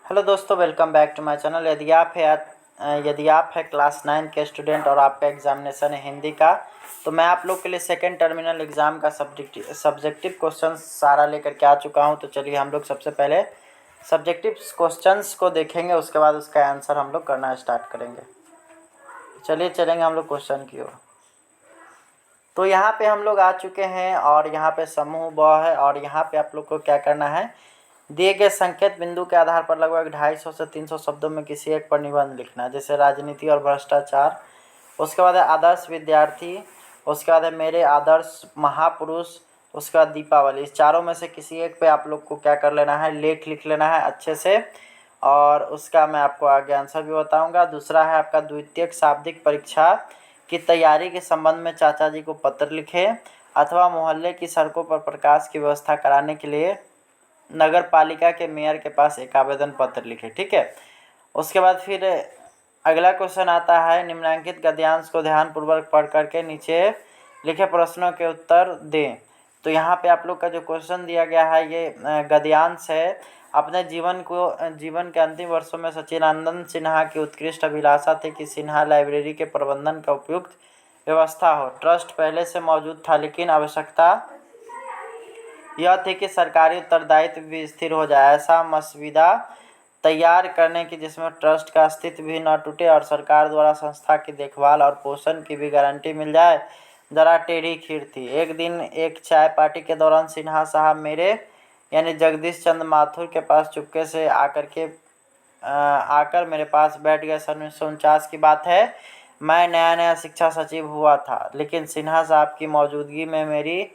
Hello दोस्तों, welcome back to my channel. यदि आप है क्लास 9 के स्टूडेंट और आपका एग्जामिनेशन है हिंदी का, तो मैं आप लोग के लिए सेकंड टर्मिनल एग्ज़ाम का सब्जेक्टिव क्वेश्चन सारा लेकर के आ चुका हूं। तो चलिए हम लोग सबसे पहले सब्जेक्टिव क्वेश्चंस को देखेंगे, उसके बाद उसका आंसर हम लोग करना स्टार्ट करेंगे। चलिए चलेंगे हम लोग क्वेश्चन की ओर। तो यहाँ पे हम लोग आ चुके हैं और यहाँ पे समूह ब है और यहाँ पे आप लोग को क्या करना है, दिए गए संकेत बिंदु के आधार पर लगभग 250 से 300 शब्दों में किसी एक पर निबंध लिखना है, जैसे राजनीति और भ्रष्टाचार। उसके बाद है आदर्श विद्यार्थी। उसके बाद है मेरे आदर्श महापुरुष। उसके बाद दीपावली। इस चारों में से किसी एक पे आप लोग को क्या कर लेना है, लेख लिख लेना है अच्छे से, और उसका मैं आपको आगे आंसर भी बताऊंगा। दूसरा है आपका द्वितीयक शाब्दिक परीक्षा की तैयारी के संबंध में चाचा जी को पत्र लिखे, अथवा मोहल्ले की सड़कों पर प्रकाश की व्यवस्था कराने के लिए नगर पालिका के मेयर के पास एक आवेदन पत्र लिखे। ठीक है। उसके बाद फिर अगला क्वेश्चन आता है, निम्नलिखित गद्यांश को ध्यानपूर्वक पढ़ करके नीचे लिखे प्रश्नों के उत्तर दें। तो यहाँ पे आप लोग का जो क्वेश्चन दिया गया है ये गद्यांश है। अपने जीवन के अंतिम वर्षों में सच्चिदानंद सिन्हा की उत्कृष्ट अभिलाषा थी कि सिन्हा लाइब्रेरी के प्रबंधन का उपयुक्त व्यवस्था हो। ट्रस्ट पहले से मौजूद था, लेकिन आवश्यकता यह थी कि सरकारी उत्तरदायित्व भी स्थिर हो जाए। ऐसा मसविदा तैयार करने की जिसमें ट्रस्ट का अस्तित्व भी न टूटे और सरकार द्वारा संस्था की देखभाल और पोषण की भी गारंटी मिल जाए, जरा टेढ़ी खीर थी। एक दिन एक चाय पार्टी के दौरान सिन्हा साहब मेरे यानी जगदीश चंद्र माथुर के पास चुपके से आकर मेरे पास बैठ गए। सन 1949 की बात है। मैं नया नया शिक्षा सचिव हुआ था, लेकिन सिन्हा साहब की मौजूदगी में मेरी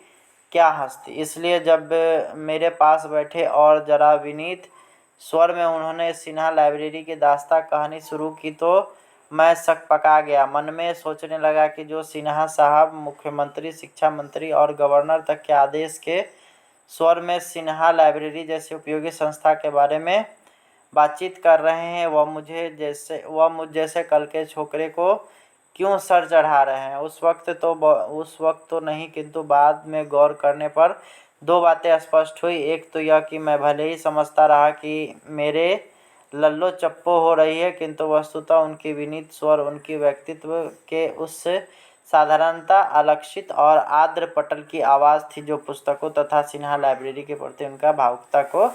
क्या हस्ती। इसलिए जब मेरे पास बैठे और जरा विनीत स्वर में उन्होंने सिन्हा लाइब्रेरी की दास्तां कहानी शुरू की, तो मैं सकपका गया। मन में सोचने लगा कि जो सिन्हा साहब मुख्यमंत्री, शिक्षा मंत्री और गवर्नर तक के आदेश के स्वर में सिन्हा लाइब्रेरी जैसी उपयोगी संस्था के बारे में बातचीत कर रहे हैं, वह मुझ जैसे कल के छोकरे को क्यों सर चढ़ा रहे हैं। उस वक्त तो नहीं, किंतु बाद में गौर करने पर दो बातें स्पष्ट हुई। एक तो यह कि मैं भले ही समझता रहा कि मेरे लल्लो चप्पो हो रही है, किंतु वस्तुतः उनकी विनीत स्वर, उनकी व्यक्तित्व के उस साधारणता, अलक्षित और आर्द्र पटल की आवाज़ थी जो पुस्तकों तथा सिन्हा लाइब्रेरी के प्रति उनका भावुकता को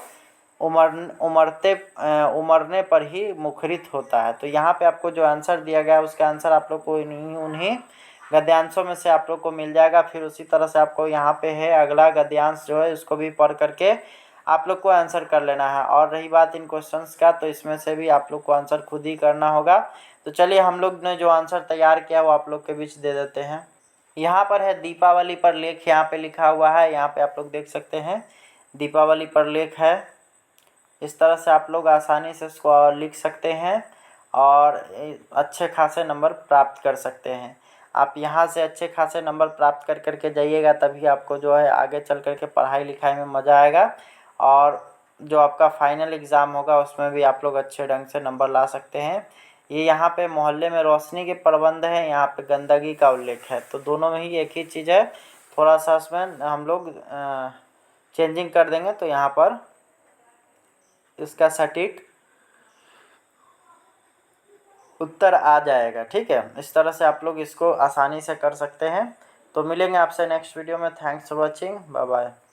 उमरने पर ही मुखरित होता है। तो यहाँ पे आपको जो आंसर दिया गया है उसका आंसर आप लोग को उन्हीं गद्यांशों में से आप लोग को मिल जाएगा। फिर उसी तरह से आपको यहाँ पे है अगला गद्यांश जो है उसको भी पढ़ करके आप लोग को आंसर कर लेना है। और रही बात इन क्वेश्चंस का, तो इसमें से भी आप लोग को आंसर खुद ही करना होगा। तो चलिए हम लोग ने जो आंसर तैयार किया वो आप लोग के बीच दे देते हैं। यहाँ पर है दीपावली पर लेख, यहाँ पे लिखा हुआ है, यहाँ पे आप लोग देख सकते हैं दीपावली पर लेख है। इस तरह से आप लोग आसानी से इसको लिख सकते हैं और अच्छे खासे नंबर प्राप्त कर सकते हैं। आप यहाँ से अच्छे खासे नंबर प्राप्त कर करके जाइएगा, तभी आपको जो है आगे चल करके पढ़ाई लिखाई में मज़ा आएगा, और जो आपका फाइनल एग्ज़ाम होगा उसमें भी आप लोग अच्छे ढंग से नंबर ला सकते हैं। ये यहाँ पे मोहल्ले में रोशनी के प्रबंध है, यहाँ पे गंदगी का उल्लेख है, तो दोनों में ही एक ही चीज़ है। थोड़ा सा इसमें हम लोग चेंजिंग कर देंगे तो यहाँ पर इसका सटीक उत्तर आ जाएगा। ठीक है, इस तरह से आप लोग इसको आसानी से कर सकते हैं। तो मिलेंगे आपसे नेक्स्ट वीडियो में। Thanks for watching, bye bye.